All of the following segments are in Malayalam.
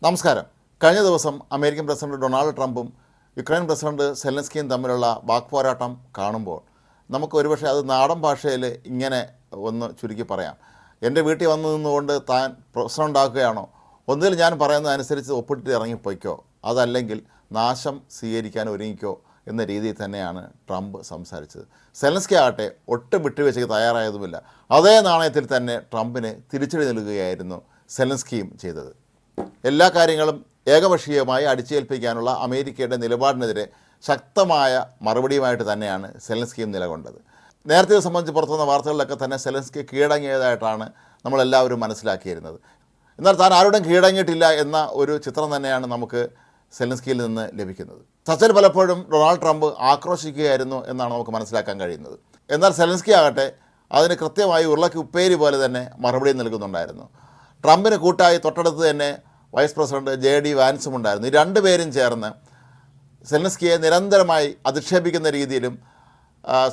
നമസ്കാരം. കഴിഞ്ഞ ദിവസം അമേരിക്കൻ പ്രസിഡന്റ് ഡൊണാൾഡ് ട്രംപും യുക്രൈൻ പ്രസിഡന്റ് സെലൻസ്കിയും തമ്മിലുള്ള വാക്പോരാട്ടം കാണുമ്പോൾ നമുക്ക് ഒരുപക്ഷെ അത് നാടൻ ഭാഷയിൽ ഇങ്ങനെ ഒന്ന് ചുരുക്കി പറയാം. എൻ്റെ വീട്ടിൽ വന്നു നിന്നുകൊണ്ട് താൻ പ്രശ്നമുണ്ടാക്കുകയാണോ, ഒന്നിൽ ഞാൻ പറയുന്നതനുസരിച്ച് ഒപ്പിട്ട് ഇറങ്ങിപ്പോയിക്കോ, അതല്ലെങ്കിൽ നാശം സ്വീകരിക്കാൻ ഒരുങ്ങിക്കോ എന്ന രീതിയിൽ തന്നെയാണ് ട്രംപ് സംസാരിച്ചത്. സെലൻസ്കി ആകട്ടെ ഒട്ടും വിട്ടുവീഴ്ചയ്ക്ക് തയ്യാറായതുമില്ല. അതേ നാണയത്തിൽ തന്നെ ട്രംപിന് തിരിച്ചടി നൽകുകയായിരുന്നു സെലൻസ്കിയും ചെയ്തത്. എല്ലാ കാര്യങ്ങളും ഏകപക്ഷീയമായി അടിച്ചേൽപ്പിക്കാനുള്ള അമേരിക്കയുടെ നിലപാടിനെതിരെ ശക്തമായ മറുപടിയുമായിട്ട് തന്നെയാണ് സെലൻസ്കിയും നിലകൊണ്ടത്. നേരത്തെ ഇത് സംബന്ധിച്ച് പുറത്തുവന്ന വാർത്തകളിലൊക്കെ തന്നെ സെലൻസ്കി കീഴടങ്ങിയതായിട്ടാണ് നമ്മളെല്ലാവരും മനസ്സിലാക്കിയിരുന്നത്. എന്നാൽ താൻ ആരോടും കീഴടങ്ങിയിട്ടില്ല എന്ന ഒരു ചിത്രം തന്നെയാണ് നമുക്ക് സെലൻസ്കിയിൽ നിന്ന് ലഭിക്കുന്നത്. ചർച്ചയിൽ പലപ്പോഴും ഡൊണാൾഡ് ട്രംപ് ആക്രോശിക്കുകയായിരുന്നു എന്നാണ് നമുക്ക് മനസ്സിലാക്കാൻ കഴിയുന്നത്. എന്നാൽ സെലൻസ്കി ആകട്ടെ അതിന് കൃത്യമായി ഉരുളയ്ക്ക് ഉപ്പേരി പോലെ തന്നെ മറുപടി നൽകുന്നുണ്ടായിരുന്നു. ട്രംപിന് കൂട്ടായി തൊട്ടടുത്ത് തന്നെ വൈസ് പ്രസിഡന്റ് JD വാൻസും ഉണ്ടായിരുന്നു. ഈ രണ്ടുപേരും ചേർന്ന് സെലൻസ്കിയെ നിരന്തരമായി അധിക്ഷേപിക്കുന്ന രീതിയിലും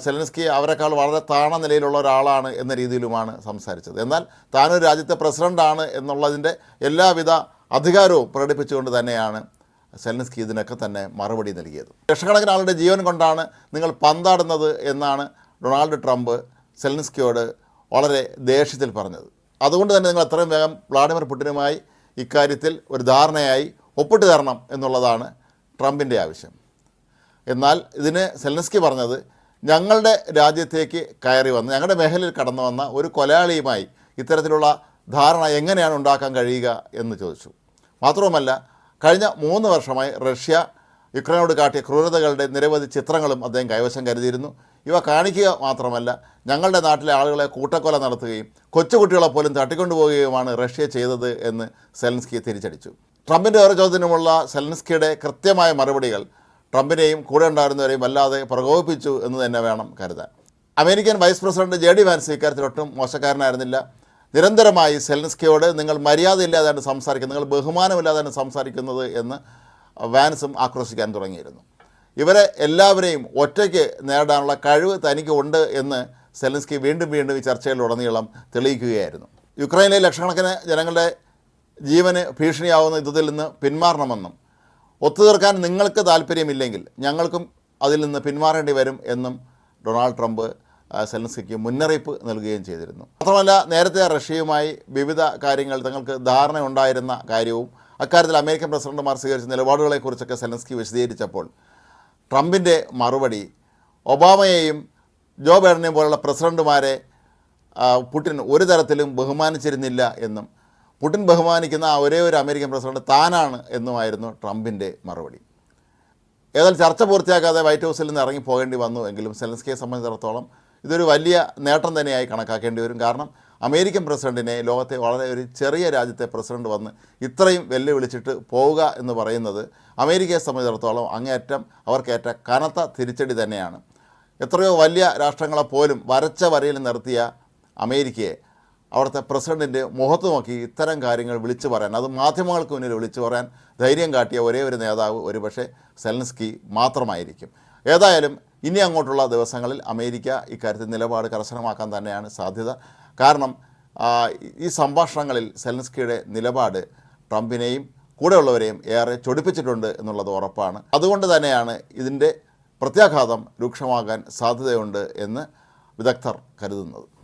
സെലൻസ്കി അവരെക്കാൾ വളരെ താണ നിലയിലുള്ള ഒരാളാണ് എന്ന രീതിയിലുമാണ് സംസാരിച്ചത്. എന്നാൽ താനൊരു രാജ്യത്തെ പ്രസിഡൻ്റാണ് എന്നുള്ളതിൻ്റെ എല്ലാവിധ അധികാരവും പ്രകടിപ്പിച്ചുകൊണ്ട് തന്നെയാണ് സെലൻസ്കി ഇതിനൊക്കെ തന്നെ മറുപടി നൽകിയത്. ലക്ഷക്കണക്കിന് ആളുടെ ജീവൻ കൊണ്ടാണ് നിങ്ങൾ പന്താടുന്നത് എന്നാണ് ഡൊണാൾഡ് ട്രംപ് സെലൻസ്കിയോട് വളരെ ദേഷ്യത്തിൽ പറഞ്ഞത്. അതുകൊണ്ട് തന്നെ നിങ്ങൾ എത്രയും വേഗം വ്ളാഡിമിർ പുടിനുമായി ഇക്കാര്യത്തിൽ ഒരു ധാരണയായി ഒപ്പിട്ട് തരണം എന്നുള്ളതാണ് ട്രംപിൻ്റെ ആവശ്യം. എന്നാൽ ഇതിന് സെലൻസ്കി പറഞ്ഞത്, ഞങ്ങളുടെ രാജ്യത്തേക്ക് കയറി വന്ന് ഞങ്ങളുടെ മേഖലയിൽ കടന്നു വന്ന ഒരു കൊലയാളിയുമായി ഇത്തരത്തിലുള്ള ധാരണ എങ്ങനെയാണ് ഉണ്ടാക്കാൻ കഴിയുക എന്ന് ചോദിച്ചു. മാത്രവുമല്ല, കഴിഞ്ഞ 3 വർഷമായി റഷ്യ യുക്രൈനോട് കാട്ടിയ ക്രൂരതകളുടെ നിരവധി ചിത്രങ്ങളും അദ്ദേഹം കൈവശം കരുതിയിരുന്നു. ഇവ കാണിക്കുക മാത്രമല്ല, ഞങ്ങളുടെ നാട്ടിലെ ആളുകളെ കൂട്ടക്കൊല നടത്തുകയും കൊച്ചുകുട്ടികളെ പോലും തട്ടിക്കൊണ്ടുപോവുകയുമാണ് റഷ്യ ചെയ്തത് എന്ന് സെലൻസ്കി തിരിച്ചടിച്ചു. ട്രംപിൻ്റെ ഓരോ ചോദ്യത്തിനുമുള്ള സെലൻസ്കിയുടെ കൃത്യമായ മറുപടികൾ ട്രംപിനെയും കൂടെ ഉണ്ടായിരുന്നവരെയും വല്ലാതെ പ്രകോപിപ്പിച്ചു എന്ന് തന്നെ വേണം കരുതാൻ. American vice president JD Vance ഇക്കാര്യത്തിലൊട്ടും മോശക്കാരനായിരുന്നില്ല. നിരന്തരമായി സെലൻസ്കിയോട് നിങ്ങൾ മര്യാദയില്ലാതാണ് സംസാരിക്കുന്നത്, നിങ്ങൾ ബഹുമാനമില്ലാതാണ് സംസാരിക്കുന്നത് എന്ന് വാൻസും ആക്രോശിക്കാൻ തുടങ്ങിയിരുന്നു. ഇവരെ എല്ലാവരെയും ഒറ്റയ്ക്ക് നേടാനുള്ള കഴിവ് തനിക്ക് ഉണ്ട് എന്ന് സെലൻസ്കി വീണ്ടും ഈ ചർച്ചയിലുടനീളം തെളിയിക്കുകയായിരുന്നു. യുക്രൈനിലെ ലക്ഷക്കണക്കിന് ജനങ്ങളുടെ ജീവന് ഭീഷണിയാവുന്ന യുദ്ധത്തിൽ നിന്ന് പിന്മാറണമെന്നും ഒത്തുതീർക്കാൻ നിങ്ങൾക്ക് താല്പര്യമില്ലെങ്കിൽ ഞങ്ങൾക്കും അതിൽ നിന്ന് പിന്മാറേണ്ടി വരും എന്നും ഡൊണാൾഡ് ട്രംപ് സെലൻസ്കിക്ക് മുന്നറിയിപ്പ് നൽകുകയും ചെയ്തിരുന്നു. മാത്രമല്ല, നേരത്തെ റഷ്യയുമായി വിവിധ കാര്യങ്ങൾ തങ്ങൾക്ക് ധാരണ ഉണ്ടായിരുന്ന കാര്യവും അക്കാര്യത്തിൽ അമേരിക്കൻ പ്രസിഡന്റുമാർ സ്വീകരിച്ച നിലപാടുകളെക്കുറിച്ചൊക്കെ സെലൻസ്കി വിശദീകരിച്ചപ്പോൾ ട്രംപിൻ്റെ മറുപടി, ഒബാമയെയും ജോ ബൈഡനെയും പോലുള്ള പ്രസിഡന്റുമാരെ പുടിൻ ഒരു തരത്തിലും ബഹുമാനിച്ചിരുന്നില്ല എന്നും പുടിൻ ബഹുമാനിക്കുന്ന ഒരേ ഒരു അമേരിക്കൻ പ്രസിഡന്റ് താനാണ് എന്നുമായിരുന്നു ട്രംപിൻ്റെ മറുപടി. ഏതായാലും ചർച്ച പൂർത്തിയാക്കാതെ വൈറ്റ് ഹൗസിൽ നിന്ന് ഇറങ്ങി പോകേണ്ടി വന്നു എങ്കിലും സെലൻസ്കിയെ സംബന്ധിച്ചിടത്തോളം ഇതൊരു വലിയ നേട്ടം തന്നെയായി കണക്കാക്കേണ്ടി വരും. കാരണം അമേരിക്കൻ പ്രസിഡന്റിനെ ലോകത്തെ വളരെ ഒരു ചെറിയ രാജ്യത്തെ പ്രസിഡന്റ് വന്ന് ഇത്രയും വെല്ലുവിളിച്ചിട്ട് പോവുക എന്ന് പറയുന്നത് അമേരിക്കയെ സംബന്ധിച്ചിടത്തോളം അങ്ങേയറ്റം അവർക്കേറ്റ കനത്ത തിരിച്ചടി തന്നെയാണ്. എത്രയോ വലിയ രാഷ്ട്രങ്ങളെപ്പോലും വരച്ച വരയിൽ നിർത്തിയ അമേരിക്കയെ അവിടുത്തെ പ്രസിഡന്റിൻ്റെ മുഖത്ത് നോക്കി ഇത്തരം കാര്യങ്ങൾ വിളിച്ചു പറയാൻ, അത് മാധ്യമങ്ങൾക്ക് മുന്നിൽ വിളിച്ചു പറയാൻ ധൈര്യം കാട്ടിയ ഒരേ ഒരു നേതാവ് ഒരുപക്ഷെ സെലൻസ്കി മാത്രമായിരിക്കും. ഏതായാലും ഇനി അങ്ങോട്ടുള്ള ദിവസങ്ങളിൽ അമേരിക്ക ഇക്കാര്യത്തിൽ നിലപാട് കർശനമാക്കാൻ തന്നെയാണ് സാധ്യത. കാരണം ഈ സംഭാഷണങ്ങളിൽ സെലൻസ്കിയുടെ നിലപാട് ട്രംപിനെയും കൂടെയുള്ളവരെയും ഏറെ ചൊടിപ്പിച്ചിട്ടുണ്ട് എന്നുള്ളത് ഉറപ്പാണ്. അതുകൊണ്ട് തന്നെയാണ് ഇതിൻ്റെ പ്രത്യാഘാതം രൂക്ഷമാകാൻ സാധ്യതയുണ്ട് എന്ന് വിദഗ്ധർ കരുതുന്നത്.